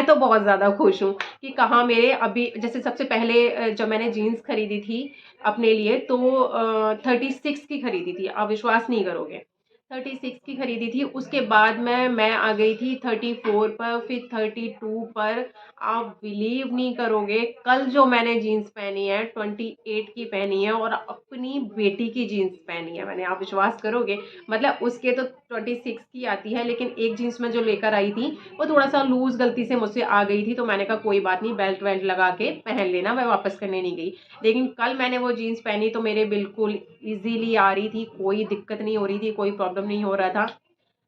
मैं तो बहुत ज़्यादा खुश हूँ कि कहाँ मेरे अभी जैसे सबसे पहले जब मैंने जीन्स खरीदी थी अपने लिए तो 36 की खरीदी थी, आप विश्वास नहीं करोगे। 36 की खरीदी थी, उसके बाद मैं आ गई थी 34 पर, फिर 32 पर। आप बिलीव नहीं करोगे, कल जो मैंने जीन्स पहनी है 28 की पहनी है और अपनी बेटी की जीन्स पहनी है मैंने, आप विश्वास करोगे। मतलब उसके तो 26 की आती है, लेकिन एक जीन्स में जो लेकर आई थी वो थोड़ा सा लूज गलती से मुझसे आ गई थी, तो मैंने कहा कोई बात नहीं, बेल्ट वेल्ट लगा के पहन लेना, मैं वापस करने नहीं गई। लेकिन कल मैंने वो जीन्स पहनी तो मेरे बिल्कुल इजीली आ रही थी, कोई दिक्कत नहीं हो रही थी, कोई प्रॉब्लम नहीं हो रहा था।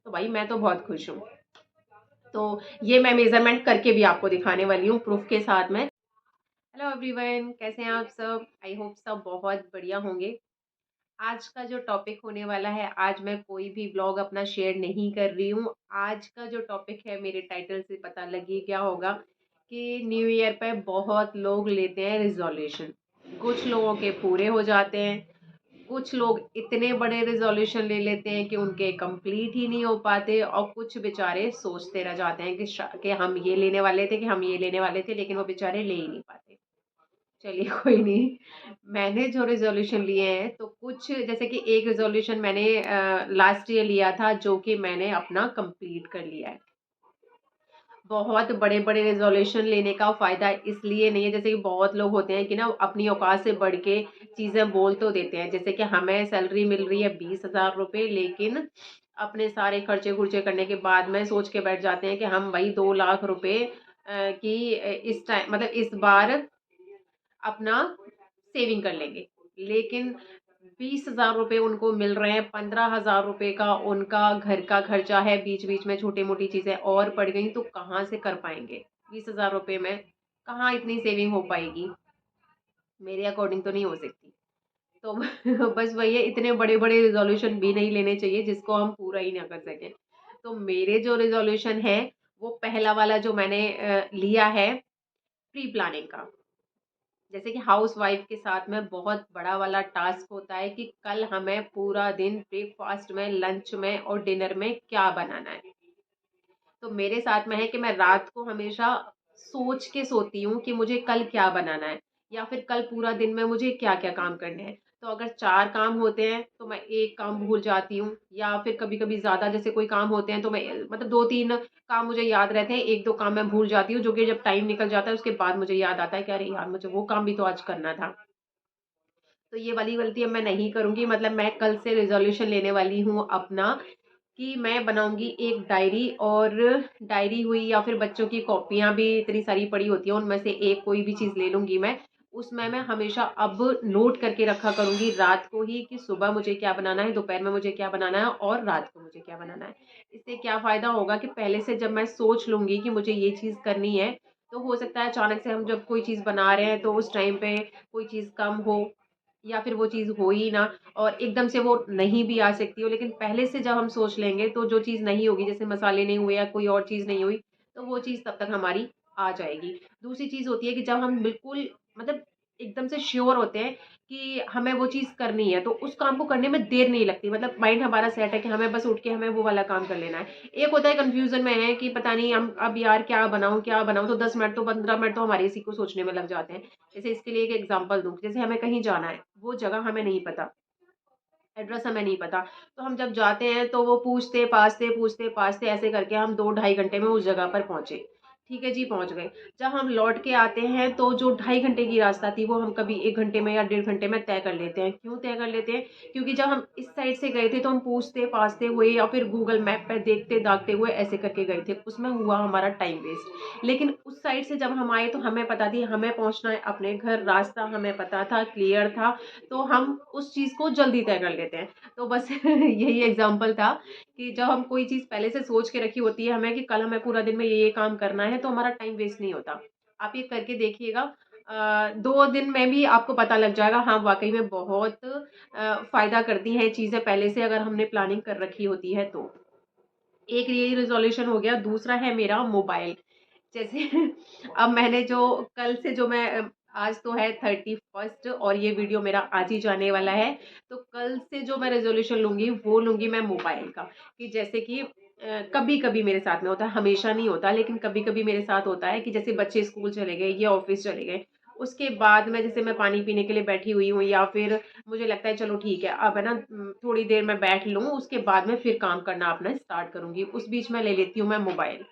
तो भाई मैं तो बहुत खुश हूँ। तो ये मैं मेजरमेंट करके भी आपको दिखाने वाली हूँ प्रूफ के साथ में। हेलो एवरीवन, कैसे हैं आप सब? आई होप सब बहुत बढ़िया होंगे। आज का जो टॉपिक होने वाला है, आज मैं कोई भी ब्लॉग अपना शेयर नहीं कर रही हूँ। आज का जो टॉपिक है, मेरे टाइटल से पता लग ही गया होगा कि न्यू ईयर पे बहुत लोग लेते हैं रिजोल्यूशन। कुछ लोगों के पूरे हो जाते हैं, कुछ लोग इतने बड़े रिजोल्यूशन ले लेते हैं कि उनके कंप्लीट ही नहीं हो पाते, और कुछ बेचारे सोचते रह जाते हैं कि हम ये लेने वाले थे, कि हम ये लेने वाले थे, लेकिन वो बेचारे ले ही नहीं पाते। चलिए कोई नहीं। मैंने जो रिजोल्यूशन लिए हैं तो कुछ, जैसे कि एक रिजोल्यूशन मैंने लास्ट ईयर लिया था जो कि मैंने अपना कंप्लीट कर लिया है। बहुत बड़े बड़े रेजोल्यूशन लेने का फ़ायदा इसलिए नहीं है, जैसे कि बहुत लोग होते हैं कि ना अपनी औकात से बढ़ के चीज़ें बोल तो देते हैं। जैसे कि हमें सैलरी मिल रही है 20,000 रुपये, लेकिन अपने सारे खर्चे खुर्चे करने के बाद में सोच के बैठ जाते हैं कि हम वही 2 लाख रुपए की इस टाइम मतलब इस बार अपना सेविंग कर लेंगे। लेकिन 20,000 रुपये उनको मिल रहे हैं, 15,000 रुपये का उनका घर का खर्चा है, बीच बीच में छोटी मोटी चीज़ें और पड़ गई, तो कहाँ से कर पाएंगे? 20,000 रुपये में कहाँ इतनी सेविंग हो पाएगी? मेरे अकॉर्डिंग तो नहीं हो सकती। तो बस वही है, इतने बड़े बड़े रिजोल्यूशन भी नहीं लेने चाहिए जिसको हम पूरा ही ना कर सकें। तो मेरे जो रिजोल्यूशन है, वो पहला वाला जो मैंने लिया है, प्री प्लानिंग का। जैसे कि हाउस वाइफ के साथ में बहुत बड़ा वाला टास्क होता है कि कल हमें पूरा दिन ब्रेकफास्ट में, लंच में और डिनर में क्या बनाना है। तो मेरे साथ में है कि मैं रात को हमेशा सोच के सोती हूँ कि मुझे कल क्या बनाना है, या फिर कल पूरा दिन में मुझे क्या क्या काम करने हैं। तो अगर 4 काम होते हैं तो मैं एक काम भूल जाती हूँ, या फिर कभी कभी ज़्यादा जैसे कोई काम होते हैं तो मैं मतलब 2-3 काम मुझे याद रहते हैं, 1-2 काम मैं भूल जाती हूँ, जो कि जब टाइम निकल जाता है उसके बाद मुझे याद आता है कि अरे यार, मुझे वो काम भी तो आज करना था। तो ये वाली गलती अब मैं नहीं करूँगी। मतलब मैं कल से रिज़ॉल्यूशन लेने वाली हूँ अपना कि मैं बनाऊँगी एक डायरी, और डायरी हुई या फिर बच्चों की कॉपियाँ भी इतनी सारी पड़ी होती हैं, उनमें से एक कोई भी चीज़ ले लूँगी मैं। उसमें मैं हमेशा अब नोट करके रखा करूँगी रात को ही कि सुबह मुझे क्या बनाना है, दोपहर में मुझे क्या बनाना है और रात को मुझे क्या बनाना है। इससे क्या फ़ायदा होगा कि पहले से जब मैं सोच लूँगी कि मुझे ये चीज़ करनी है, तो हो सकता है अचानक से हम जब कोई चीज़ बना रहे हैं तो उस टाइम पे कोई चीज़ कम हो, या फिर वो चीज़ हो ही ना, और एकदम से वो नहीं भी आ सकती हो। लेकिन पहले से जब हम सोच लेंगे तो जो चीज़ नहीं होगी, जैसे मसाले नहीं हुए या कोई और चीज़ नहीं हुई, तो वो चीज़ तब तक हमारी आ जाएगी। दूसरी चीज़ होती है कि जब हम बिल्कुल मतलब एकदम से श्योर होते हैं कि हमें वो चीज़ करनी है, तो उस काम को करने में देर नहीं लगती। मतलब माइंड हमारा सेट है कि हमें बस उठ के हमें वो वाला काम कर लेना है। एक होता है कन्फ्यूज़न में है कि पता नहीं हम अब यार क्या बनाऊँ, तो 10 मिनट तो 15 मिनट तो हमारे इसी को सोचने में लग जाते हैं। जैसे इसके लिए एक एग्जांपल दूँ, जैसे हमें कहीं जाना है, वो जगह हमें नहीं पता, एड्रेस हमें नहीं पता, तो हम जब जाते हैं तो वो पूछते पाछते ऐसे करके हम 2 ढाई घंटे में उस जगह पर पहुँचे। ठीक है जी, पहुँच गए। जब हम लौट के आते हैं तो जो ढाई घंटे की रास्ता थी वो हम कभी 1 घंटे में या 1.5 घंटे में तय कर लेते हैं। क्यों तय कर लेते हैं? क्योंकि जब हम इस साइड से गए थे तो हम पूछते पाछते हुए या फिर गूगल मैप पे देखते दागते हुए ऐसे करके गए थे। उसमें हुआ हमारा टाइम वेस्ट। लेकिन उस साइड से जब हम आए तो हमें पता थी हमें पहुँचना है अपने घर, रास्ता हमें पता था, क्लियर था, तो हम उस चीज़ को जल्दी तय कर लेते हैं। तो बस यही एग्जाम्पल था कि जब हम कोई चीज़ पहले से सोच के रखी होती है हमें कि कल हमें पूरा दिन में ये काम करना है, तो हमारा टाइम वेस्ट नहीं होता। आप ये करके देखिएगा, 2 दिन में भी आपको पता लग जाएगा। हाँ, वाकई में बहुत फ़ायदा करती हैं चीज़ें पहले से अगर हमने प्लानिंग कर रखी होती है तो। एक ये रिजोल्यूशन हो गया। दूसरा है मेरा मोबाइल। जैसे अब मैंने जो कल से जो मैं आज तो है 31st और ये वीडियो मेरा आज ही जाने वाला है। तो कल से जो मैं रेजोल्यूशन लूंगी वो लूंगी मैं मोबाइल का, कि जैसे कि कभी कभी मेरे साथ में होता है, हमेशा नहीं होता, लेकिन कभी कभी मेरे साथ होता है कि जैसे बच्चे स्कूल चले गए या ऑफिस चले गए, उसके बाद में जैसे मैं पानी पीने के लिए बैठी हुई हूँ, या फिर मुझे लगता है चलो ठीक है अब है ना, थोड़ी देर मैं बैठ लूँ, उसके बाद में फिर काम करना अपना स्टार्ट करूंगी, उस बीच में ले लेती हूँ मैं मोबाइल।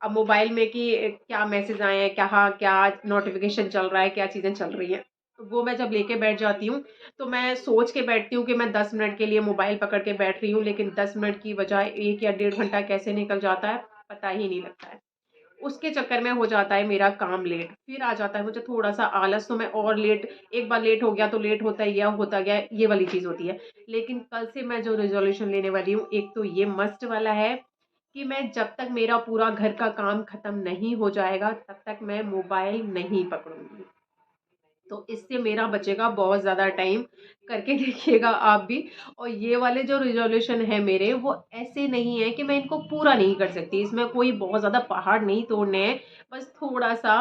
अब मोबाइल में कि क्या मैसेज आए हैं, क्या क्या नोटिफिकेशन चल रहा है, क्या चीज़ें चल रही हैं, वो मैं जब लेके बैठ जाती हूँ, तो मैं सोच के बैठती हूँ कि मैं 10 मिनट के लिए मोबाइल पकड़ के बैठ रही हूँ, लेकिन 10 मिनट की बजाय 1 या 1.5 घंटा कैसे निकल जाता है पता ही नहीं लगता है। उसके चक्कर में हो जाता है मेरा काम लेट, फिर आ जाता है मुझे थोड़ा सा आलस, तो मैं और लेट, एक बार लेट हो गया तो लेट होता गया होता गया, ये वाली चीज़ होती है। लेकिन कल से मैं जो रेजोल्यूशन लेने वाली हूँ, एक तो ये मस्ट वाला है कि मैं जब तक मेरा पूरा घर का काम खत्म नहीं हो जाएगा तब तक मैं मोबाइल नहीं पकड़ूंगी। तो इससे मेरा बचेगा बहुत ज़्यादा टाइम, करके देखिएगा आप भी। और ये वाले जो रिजोल्यूशन है मेरे, वो ऐसे नहीं है कि मैं इनको पूरा नहीं कर सकती, इसमें कोई बहुत ज़्यादा पहाड़ नहीं तोड़ने हैं, बस थोड़ा सा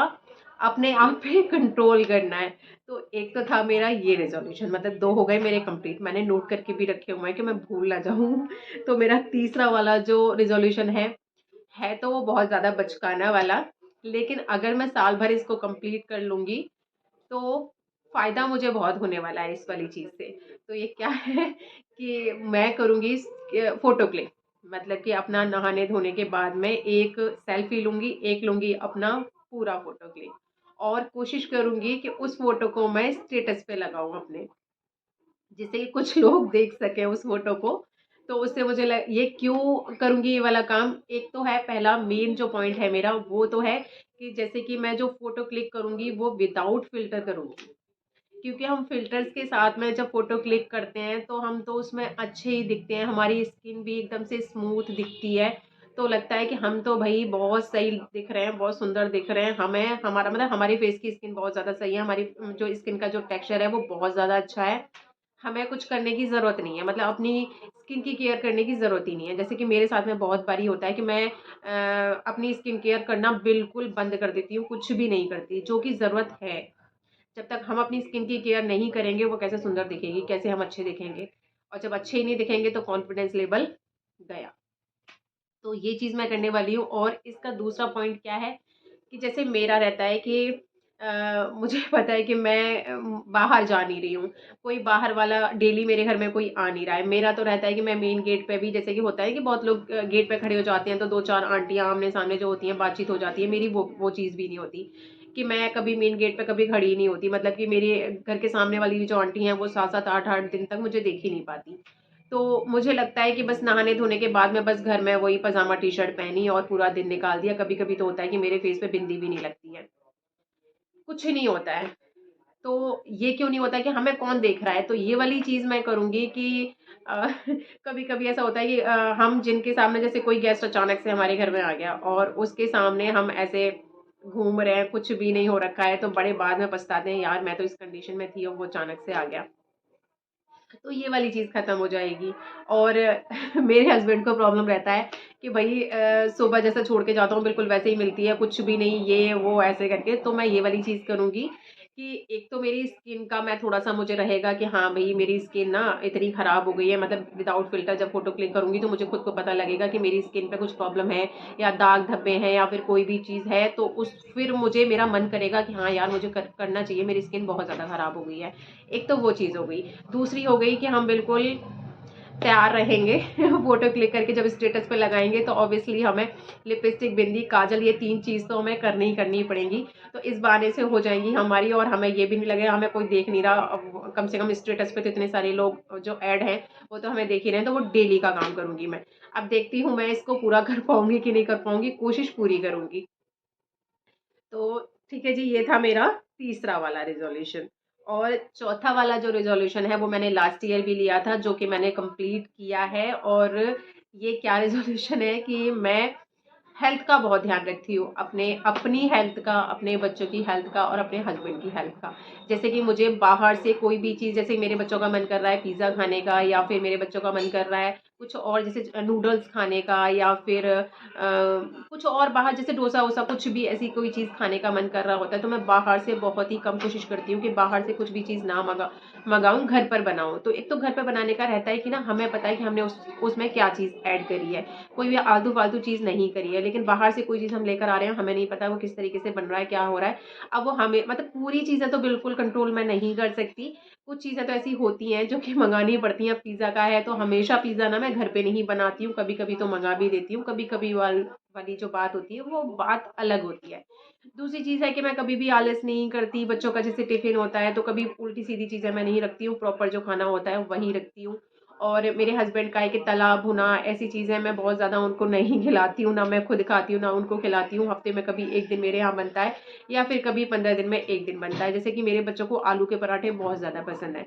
अपने आप पे कंट्रोल करना है। तो एक तो था मेरा ये रिजोल्यूशन, मतलब 2 हो गए मेरे कंप्लीट, मैंने नोट करके भी रखे हुए हैं कि मैं भूल ना जाऊँ। तो मेरा तीसरा वाला जो रिजोल्यूशन है तो वो बहुत ज़्यादा बचकाना वाला, लेकिन अगर मैं साल भर इसको कंप्लीट कर लूँगी तो फायदा मुझे बहुत होने वाला है इस वाली चीज से। तो ये क्या है कि मैं करूंगी फोटो क्लिक, मतलब कि अपना नहाने धोने के बाद में एक सेल्फी लूंगी, एक लूंगी अपना पूरा फोटो क्लिक, और कोशिश करूंगी कि उस फोटो को मैं स्टेटस पे लगाऊं अपने, जिससे कि कुछ लोग देख सके उस फोटो को। तो उससे मुझे ये क्यों करूंगी ये वाला काम, एक तो है पहला मेन जो पॉइंट है मेरा वो तो है कि जैसे कि मैं जो फोटो क्लिक करूंगी वो विदाउट फिल्टर करूंगी, क्योंकि हम फिल्टर्स के साथ में जब फोटो क्लिक करते हैं तो हम तो उसमें अच्छे ही दिखते हैं, हमारी स्किन भी एकदम से स्मूथ दिखती है, तो लगता है कि हम तो भाई बहुत सही दिख रहे हैं, बहुत सुंदर दिख रहे हैं, हमें हमारा मतलब हमारी फेस की स्किन बहुत ज़्यादा सही है, हमारी जो स्किन का जो टेक्सचर है वो बहुत ज़्यादा अच्छा है, हमें कुछ करने की ज़रूरत नहीं है, मतलब अपनी स्किन की केयर करने की ज़रूरत ही नहीं है। जैसे कि मेरे साथ में बहुत बारी होता है कि मैं अपनी स्किन केयर करना बिल्कुल बंद कर देती हूँ, कुछ भी नहीं करती, जो कि ज़रूरत है। जब तक हम अपनी स्किन की केयर नहीं करेंगे वो कैसे सुंदर दिखेगी, कैसे हम अच्छे दिखेंगे, और जब अच्छे ही नहीं दिखेंगे तो कॉन्फिडेंस लेवल गया। तो ये चीज़ मैं करने वाली हूँ। और इसका दूसरा पॉइंट क्या है कि जैसे मेरा रहता है कि मुझे पता है कि मैं बाहर जा नहीं रही हूँ, कोई बाहर वाला डेली मेरे घर में कोई आ नहीं रहा है, मेरा तो रहता है कि मैं मेन गेट पे भी, जैसे कि होता है कि बहुत लोग गेट पे खड़े हो जाते हैं तो 2-4 आंटियां आमने सामने जो होती हैं बातचीत हो जाती है, मेरी वो चीज़ भी नहीं होती कि मैं कभी मेन गेट पे कभी खड़ी नहीं होती, मतलब कि मेरे घर के सामने वाली जो आंटी हैं वो 7-7 8-8 दिन तक मुझे देख ही नहीं पाती। तो मुझे लगता है कि बस नहाने धोने के बाद में बस घर में वही पजामा टी शर्ट पहनी और पूरा दिन निकाल दिया। कभी कभी तो होता है कि मेरे फेस पे बिंदी भी नहीं लगती है, कुछ नहीं होता है। तो ये क्यों नहीं होता है कि हमें कौन देख रहा है, तो ये वाली चीज मैं करूंगी कि कभी कभी ऐसा होता है कि हम जिनके सामने, जैसे कोई गेस्ट अचानक से हमारे घर में आ गया और उसके सामने हम ऐसे घूम रहे हैं, कुछ भी नहीं हो रखा है, तो बड़े बाद में पछताते हैं यार मैं तो इस कंडीशन में थी और वो अचानक से आ गया। तो ये वाली चीज़ खत्म हो जाएगी। और मेरे हस्बैंड को प्रॉब्लम रहता है कि भाई सुबह जैसा छोड़ के जाता हूँ बिल्कुल वैसे ही मिलती है, कुछ भी नहीं ये वो ऐसे करके। तो मैं ये वाली चीज़ करूँगी कि एक तो मेरी स्किन का मैं थोड़ा सा मुझे रहेगा कि हाँ भाई मेरी स्किन ना इतनी खराब हो गई है, मतलब विदाउट फिल्टर जब फोटो क्लिक करूंगी तो मुझे खुद को पता लगेगा कि मेरी स्किन पे कुछ प्रॉब्लम है, या दाग धब्बे हैं या फिर कोई भी चीज़ है, तो उस फिर मुझे मेरा मन करेगा कि हाँ यार मुझे करना चाहिए, मेरी स्किन बहुत ज़्यादा खराब हो गई है। एक तो वो चीज़ हो गई। दूसरी हो गई कि हम बिल्कुल तैयार रहेंगे फोटो क्लिक करके जब स्टेटस पे लगाएंगे तो ऑब्वियसली हमें लिपस्टिक, बिंदी, काजल, ये 3 चीज़ तो हमें करनी ही करनी पड़ेंगी। तो इस बहाने से हो जाएंगी हमारी, और हमें ये भी नहीं लगेगा हमें कोई देख नहीं रहा। कम से कम स्टेटस पे तो इतने सारे लोग जो ऐड हैं वो तो हमें देख ही रहे हैं, तो वो डेली का काम करूंगी मैं। अब देखती हूँ मैं इसको पूरा कर पाऊंगी कि नहीं कर पाऊंगी, कोशिश पूरी करूंगी। तो ठीक है जी, ये था मेरा तीसरा वाला रिजोल्यूशन। और चौथा वाला जो रिजोल्यूशन है वो मैंने लास्ट ईयर भी लिया था, जो कि मैंने कंप्लीट किया है। और ये क्या रिजोल्यूशन है कि मैं हेल्थ का बहुत ध्यान रखती हूँ, अपने अपनी हेल्थ का, अपने बच्चों की हेल्थ का और अपने हस्बैंड की हेल्थ का। जैसे कि मुझे बाहर से कोई भी चीज़, जैसे मेरे बच्चों का मन कर रहा है पिज़्ज़ा खाने का, या फिर मेरे बच्चों का मन कर रहा है कुछ और जैसे नूडल्स खाने का, या फिर कुछ और बाहर जैसे डोसा वोसा कुछ भी ऐसी कोई चीज़ खाने का मन कर रहा होता है, तो मैं बाहर से बहुत ही कम कोशिश करती हूँ कि बाहर से कुछ भी चीज़ ना मंगाऊँ, घर पर बनाऊँ। तो एक तो घर पर बनाने का रहता है कि ना हमें पता है कि हमने उसमें क्या चीज़ ऐड करी है, कोई भी आलतू फालतू चीज़ नहीं करी है। लेकिन बाहर से कोई चीज़ हम लेकर आ रहे हैं, हमें नहीं पता वो किस तरीके से बन रहा है, क्या हो रहा है। अब वो हमें मतलब पूरी चीज़ें तो बिल्कुल कंट्रोल मैं नहीं कर सकती, कुछ चीज़ें तो ऐसी होती हैं जो कि मंगानी पड़ती हैं। अब पिज़्ज़ा का है तो हमेशा पिज़्ज़ा ना मैं घर पे नहीं बनाती हूँ, कभी कभी तो मंगा भी देती हूँ। कभी कभी वाली जो बात होती है वो बात अलग होती है। दूसरी चीज़ है कि मैं कभी भी आलस नहीं करती, बच्चों का जैसे टिफिन होता है तो कभी उल्टी सीधी चीज़ें मैं नहीं रखती हूँ, प्रॉपर जो खाना होता है वही रखती हूँ। और मेरे हस्बैंड का है कि तला भुना ऐसी चीज़ें मैं बहुत ज़्यादा उनको नहीं खिलाती हूँ, ना मैं खुद खाती हूँ ना उनको खिलाती हूँ। हफ्ते में कभी एक दिन मेरे यहाँ बनता है, या फिर कभी 15 दिन में एक दिन बनता है। जैसे कि मेरे बच्चों को आलू के पराठे बहुत ज़्यादा पसंद है,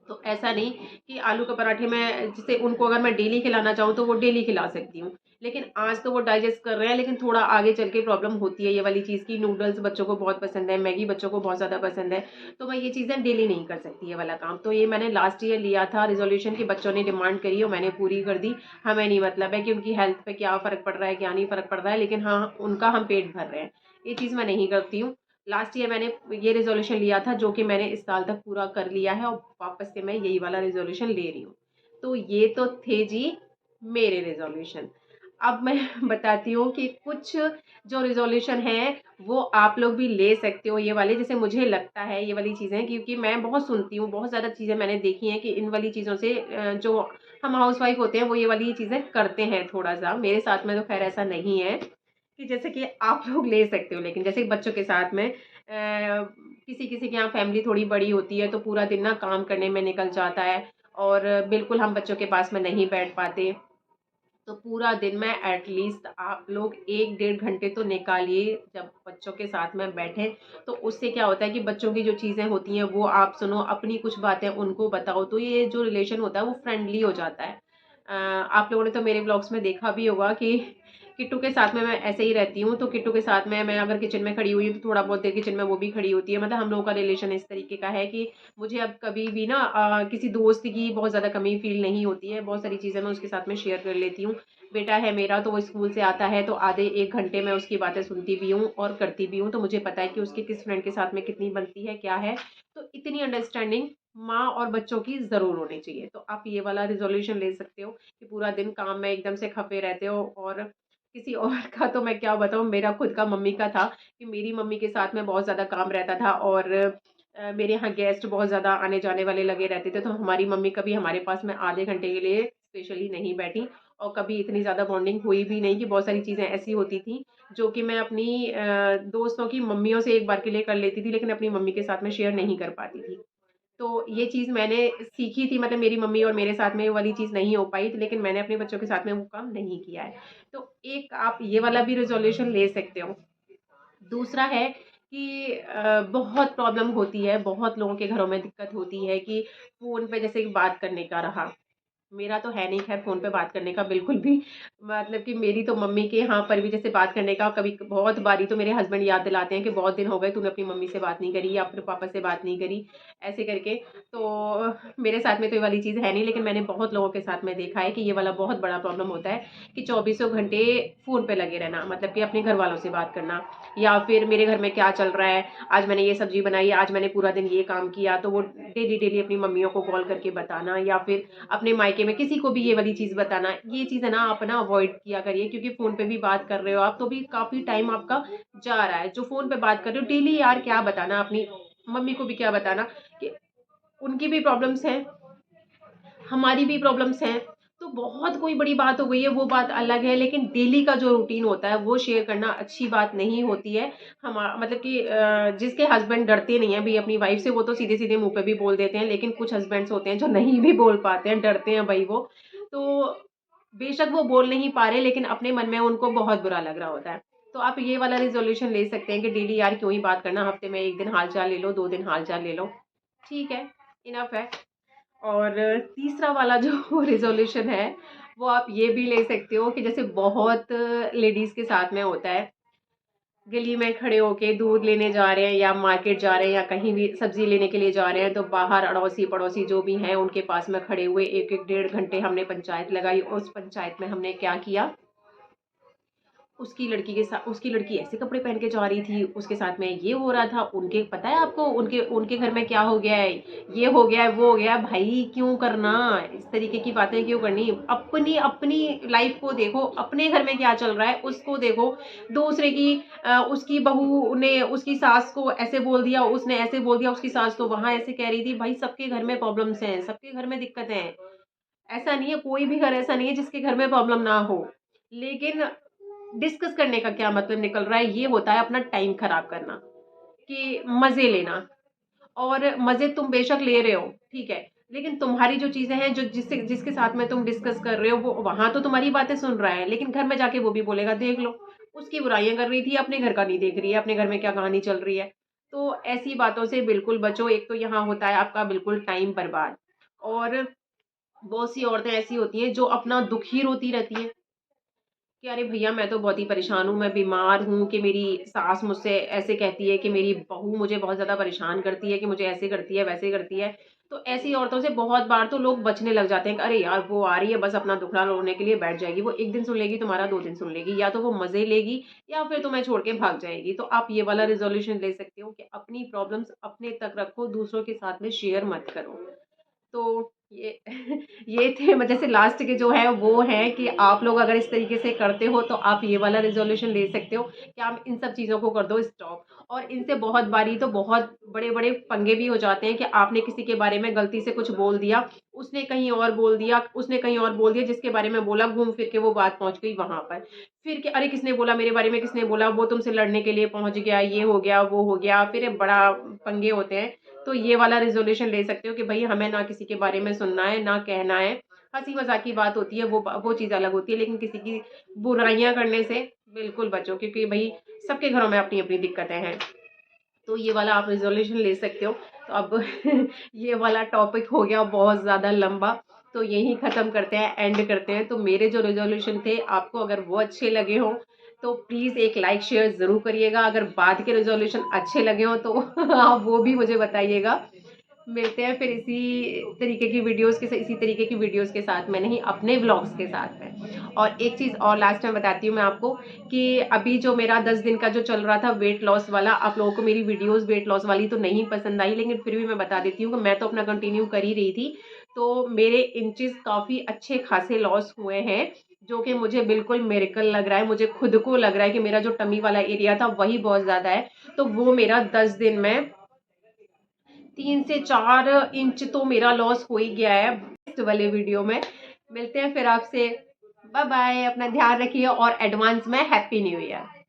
तो ऐसा नहीं कि आलू के पराठे में जैसे उनको अगर मैं डेली खिलाना चाहूँ तो वो डेली खिला सकती हूँ। लेकिन आज तो वो डाइजेस्ट कर रहे हैं, लेकिन थोड़ा आगे चल के प्रॉब्लम होती है ये वाली चीज़ की। नूडल्स बच्चों को बहुत पसंद है, मैगी बच्चों को बहुत ज़्यादा पसंद है, तो मैं ये चीज़ें डेली नहीं कर सकती ये वाला काम। तो ये मैंने लास्ट ईयर लिया था रिजोल्यूशन की, बच्चों ने डिमांड करी और मैंने पूरी कर दी। हमें नहीं मतलब है कि उनकी हेल्थ पे क्या फ़र्क पड़ रहा है क्या नहीं फ़र्क पड़ रहा है, लेकिन हाँ उनका हम पेट भर रहे हैं, ये चीज़ मैं नहीं करती हूँ। लास्ट ईयर मैंने ये रेजोल्यूशन लिया था जो कि मैंने इस साल तक पूरा कर लिया है, और वापस से मैं यही वाला रेजोल्यूशन ले रही हूँ। तो ये तो थे जी मेरे रेजोल्यूशन। अब मैं बताती हूँ कि कुछ जो रिजोल्यूशन है वो आप लोग भी ले सकते हो ये वाले। जैसे मुझे लगता है ये वाली चीज़ें, क्योंकि मैं बहुत सुनती हूँ, बहुत ज़्यादा चीज़ें मैंने देखी हैं कि इन वाली चीज़ों से जो हम हाउस वाइफ होते हैं वो ये वाली चीज़ें करते हैं थोड़ा सा। मेरे साथ में तो खैर ऐसा नहीं है कि जैसे कि आप लोग ले सकते हो। लेकिन जैसे बच्चों के साथ में किसी किसी के यहाँ फैमिली थोड़ी बड़ी होती है तो पूरा दिन ना काम करने में निकल जाता है, और बिल्कुल हम बच्चों के पास में नहीं बैठ पाते। तो पूरा दिन में एटलीस्ट आप लोग 1 डेढ़ घंटे तो निकालिए जब बच्चों के साथ में बैठे। तो उससे क्या होता है कि बच्चों की जो चीज़ें होती हैं वो आप सुनो, अपनी कुछ बातें उनको बताओ, तो ये जो रिलेशन होता है वो फ्रेंडली हो जाता है। आप लोगों ने तो मेरे ब्लॉग्स में देखा भी होगा कि किट्टू के साथ में मैं ऐसे ही रहती हूँ। तो किट्टू के साथ में मैं अगर किचन में खड़ी हुई हूँ तो थोड़ा बहुत देर किचन में वो भी खड़ी होती है। मतलब हम लोगों का रिलेशन इस तरीके का है कि मुझे अब कभी भी ना किसी दोस्त की बहुत ज़्यादा कमी फील नहीं होती है। बहुत सारी चीज़ें मैं उसके साथ में शेयर कर लेती हूँ। बेटा है मेरा तो वो स्कूल से आता है तो आधे 1 घंटे में उसकी बातें सुनती भी हूँ और करती भी हूँ। तो मुझे पता है कि उसके किस फ्रेंड के साथ में कितनी बनती है क्या है। तो इतनी अंडरस्टैंडिंग माँ और बच्चों की ज़रूर होनी चाहिए। तो आप ये वाला रिजोल्यूशन ले सकते हो कि पूरा दिन काम में एकदम से खपे रहते हो। और किसी और का तो मैं क्या बताऊँ, मेरा खुद का मम्मी का था कि मेरी मम्मी के साथ में बहुत ज़्यादा काम रहता था, और मेरे यहाँ गेस्ट बहुत ज़्यादा आने जाने वाले लगे रहते थे। तो हमारी मम्मी कभी हमारे पास में आधे घंटे के लिए स्पेशली नहीं बैठी, और कभी इतनी ज़्यादा बॉन्डिंग हुई भी नहीं। कि बहुत सारी चीज़ें ऐसी होती थी जो कि मैं अपनी दोस्तों की मम्मियों से एक बार के लिए कर लेती थी, लेकिन अपनी मम्मी के साथ में शेयर नहीं कर पाती थी। तो ये चीज़ मैंने सीखी थी, मतलब मेरी मम्मी और मेरे साथ में ये वाली चीज़ नहीं हो पाई थी, लेकिन मैंने अपने बच्चों के साथ में वो काम नहीं किया है। तो एक आप ये वाला भी रेज़ोल्यूशन ले सकते हो। दूसरा है कि बहुत प्रॉब्लम होती है, बहुत लोगों के घरों में दिक्कत होती है कि फ़ोन पे जैसे बात करने का रहा, मेरा तो है नहीं खैर फ़ोन पे बात करने का बिल्कुल भी। मतलब कि मेरी तो मम्मी के यहाँ पर भी जैसे बात करने का कभी बहुत बारी तो मेरे हस्बैंड याद दिलाते हैं कि बहुत दिन हो गए तूने अपनी मम्मी से बात नहीं करी या अपने पापा से बात नहीं करी, ऐसे करके। तो मेरे साथ में तो ये वाली चीज़ है नहीं, लेकिन मैंने बहुत लोगों के साथ में देखा है कि ये वाला बहुत बड़ा प्रॉब्लम होता है कि चौबीसों घंटे फ़ोन पे लगे रहना। मतलब कि अपने घर वालों से बात करना, या फिर मेरे घर में क्या चल रहा है, आज मैंने ये सब्जी बनाई, आज मैंने पूरा दिन ये काम किया, तो वो डेली डेली अपनी मम्मियों को कॉल करके बताना, या फिर अपने मायके में किसी को भी ये वाली चीज़ बताना। ये चीज़ है ना आप ना अवॉइड किया करिए, क्योंकि फ़ोन पे भी बात कर रहे हो आप तो भी काफ़ी टाइम आपका जा रहा है। जो फ़ोन पे बात कर रहे हो डेली, यार क्या बताना, अपनी मम्मी को भी क्या बताना कि उनकी भी प्रॉब्लम्स हैं, हमारी भी प्रॉब्लम्स हैं। तो बहुत कोई बड़ी बात हो गई है वो बात अलग है, लेकिन डेली का जो रूटीन होता है वो शेयर करना अच्छी बात नहीं होती है। हम मतलब कि जिसके हस्बैंड डरते नहीं है भाई अपनी वाइफ से, वो तो सीधे सीधे मुंह पे भी बोल देते हैं, लेकिन कुछ हस्बैंड्स होते हैं जो नहीं भी बोल पाते हैं, डरते हैं भाई वो। तो बेशक वो बोल नहीं पा रहे, लेकिन अपने मन में उनको बहुत बुरा लग रहा होता है। तो आप ये वाला रिजोल्यूशन ले सकते हैं कि डेली यार क्यों ही बात करना, हफ्ते में 1 दिन हाल चाल ले लो, 2 दिन हाल चाल ले लो, ठीक है, इनफ है। और तीसरा वाला जो रिज़ॉल्यूशन है, वो आप ये भी ले सकते हो कि जैसे बहुत लेडीज़ के साथ में होता है गली में खड़े होके दूध लेने जा रहे हैं या मार्केट जा रहे हैं या कहीं भी सब्जी लेने के लिए जा रहे हैं, तो बाहर अड़ोसी पड़ोसी जो भी हैं उनके पास में खड़े हुए एक एक 1.5 घंटे हमने पंचायत लगाई। उस पंचायत में हमने क्या किया, उसकी लड़की के साथ, उसकी लड़की ऐसे कपड़े पहन के जा रही थी, उसके साथ में ये हो रहा था, उनके पता है आपको उनके उनके घर में क्या हो गया है, ये हो गया है, वो हो गया है। भाई क्यों करना, इस तरीके की बातें क्यों करनी। अपनी अपनी लाइफ को देखो, अपने घर में क्या चल रहा है उसको देखो। दूसरे की उसकी बहू ने उसकी सास को ऐसे बोल दिया, उसने ऐसे बोल दिया, उसकी सास तो वहां ऐसे कह रही थी। भाई सबके घर में प्रॉब्लम्स हैं, सबके घर में दिक्कतें हैं। ऐसा नहीं है, कोई भी घर ऐसा नहीं है जिसके घर में प्रॉब्लम ना हो। लेकिन डिस्कस करने का क्या मतलब निकल रहा है, ये होता है अपना टाइम खराब करना, कि मजे लेना। और मजे तुम बेशक ले रहे हो, ठीक है, लेकिन तुम्हारी जो चीजें हैं, जो जिससे जिसके साथ में तुम डिस्कस कर रहे हो, वो वहां तो तुम्हारी बातें सुन रहा है, लेकिन घर में जाके वो भी बोलेगा देख लो, उसकी बुराइयां कर रही थी, अपने घर का नहीं देख रही है, अपने घर में क्या कहानी चल रही है। तो ऐसी बातों से बिल्कुल बचो। एक तो यहाँ होता है आपका बिल्कुल टाइम बर्बाद। और बहुत सी औरतें ऐसी होती हैं जो अपना दुख ही रोती रहती हैं कि अरे भैया मैं तो बहुत ही परेशान हूँ, मैं बीमार हूँ, कि मेरी सास मुझसे ऐसे कहती है, कि मेरी बहू मुझे बहुत ज़्यादा परेशान करती है, कि मुझे ऐसे करती है वैसे करती है। तो ऐसी औरतों से बहुत बार तो लोग बचने लग जाते हैं कि अरे यार वो आ रही है, बस अपना दुखड़ा रोने के लिए बैठ जाएगी, वो एक दिन सुन लेगी तुम्हारा, 2 दिन सुन लेगी, या तो वो मजे लेगी या फिर तुम्हें छोड़ के भाग जाएगी। तो आप ये वाला रिजोल्यूशन ले सकते हो कि अपनी प्रॉब्लम्स अपने तक रखो, दूसरों के साथ में शेयर मत करो। तो ये ये थे जैसे लास्ट के जो है वो है कि आप लोग अगर इस तरीके से करते हो तो आप ये वाला रिजोल्यूशन ले सकते हो कि आप इन सब चीज़ों को कर दो स्टॉप। और इनसे बहुत बारी तो बहुत बड़े बड़े पंगे भी हो जाते हैं कि आपने किसी के बारे में गलती से कुछ बोल दिया, उसने कहीं और बोल दिया, उसने कहीं और बोल दिया, जिसके बारे में बोला घूम फिर के वो बात पहुंच गई वहां पर। फिर कि अरे किसने बोला मेरे बारे में, किसने बोला, वो तुमसे लड़ने के लिए पहुंच गया, ये हो गया वो हो गया, फिर बड़ा पंगे होते हैं। तो ये वाला रिजोल्यूशन ले सकते हो कि भाई हमें ना किसी के बारे में सुनना है ना कहना है। हंसी मजाक की बात होती है, वो चीज़ अलग होती है, लेकिन किसी की बुराइयां करने से बिल्कुल बचो, क्योंकि भाई सबके घरों में अपनी अपनी दिक्कतें हैं। तो ये वाला आप रिजोल्यूशन ले सकते हो। तो अब ये वाला टॉपिक हो गया बहुत ज़्यादा लंबा, तो यही ख़त्म करते हैं, एंड करते हैं। तो मेरे जो रिजोल्यूशन थे आपको अगर वो अच्छे लगे हों तो प्लीज़ एक लाइक शेयर ज़रूर करिएगा। अगर बाद के रिजोल्यूशन अच्छे लगे हों तो आप वो भी मुझे बताइएगा। मिलते हैं फिर इसी तरीके की वीडियोस के साथ में, नहीं अपने व्लॉग्स के साथ में। और एक चीज़ और लास्ट में बताती हूँ मैं आपको कि अभी जो मेरा 10 दिन का जो चल रहा था वेट लॉस वाला, आप लोगों को मेरी वीडियोस वेट लॉस वाली तो नहीं पसंद आई, लेकिन फिर भी मैं बता देती हूँ कि मैं तो अपना कंटिन्यू कर ही रही थी। तो मेरे इंचेस काफ़ी अच्छे खासे लॉस हुए हैं, जो कि मुझे बिल्कुल मिरेकल लग रहा है। मुझे खुद को लग रहा है कि मेरा जो टमी वाला एरिया था वही बहुत ज़्यादा है। तो वो मेरा 10 दिन में 3 से 4 इंच तो मेरा लॉस हो ही गया है। नेक्स्ट वाले वीडियो में मिलते हैं फिर आपसे। बाय बाय, अपना ध्यान रखिए और एडवांस में हैप्पी न्यू ईयर।